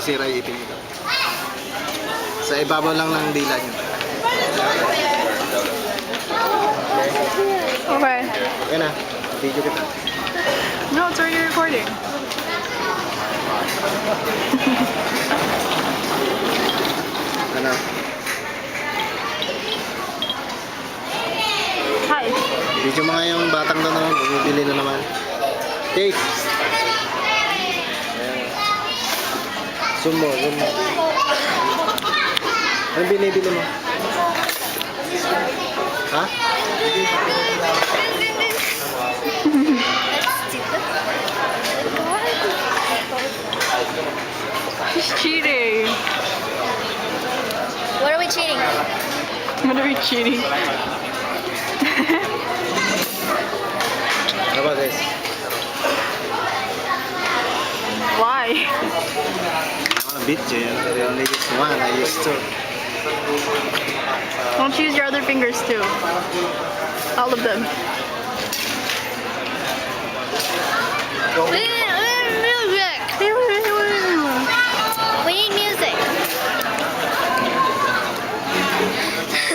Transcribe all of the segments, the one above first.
masisira yung ipin nito. Sa ibabaw lang ng dila nyo. Okay. Okay na, video kita. No, it's already recording. Ano? Hi. Video mga yung batang doon naman, bumibili na naman. Cake! Zoom mo, zoom mo. Anong binibili mo? Ha? He's cheating. What are we cheating? What are we cheating? Ano ba guys? Why? I wanna beat you, I only use one, I use two. Don't use your other fingers too. All of them. We need music.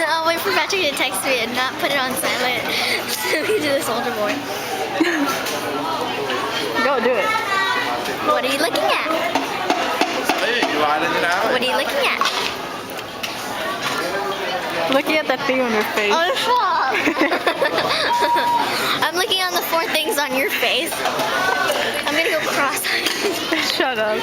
I'll wait for Patrick to text me and not put it on silent so we do the Soldier Boy. Go do it. What are you looking at? What are you looking at? Looking at that thing on your face. Oh, stop! I'm looking on the 4 things on your face. I'm gonna go cross-eyed. Shut up.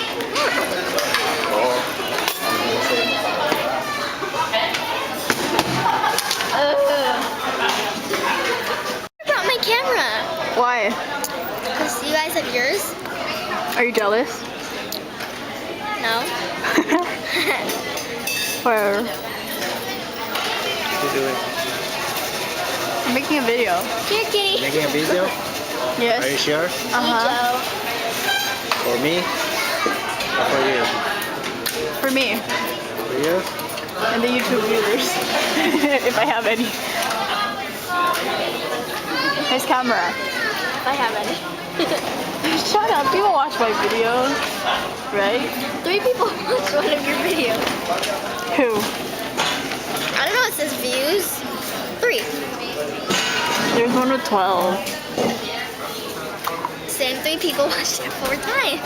I brought my camera. Why? Because you guys have yours? Are you jealous? No. Whatever. What you doing? I'm making a video. Here, kitty. Making a video? Are you Yes. sure? Uh-huh. For me? Or for you? For me. For you? And the YouTube viewers. If I have any. Nice camera. If I have any. Shut up. People watch my videos. Right? 3 people watched one of your videos. Who? I don't know, it says views. 3. There's one with 12. Same 3 people watched it 4 times.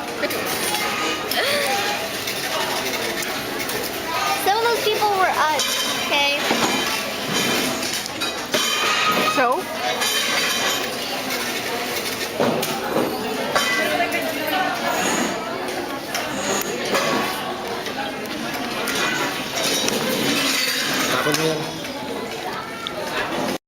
Some of those people were us, okay? So? Tapon mo yan.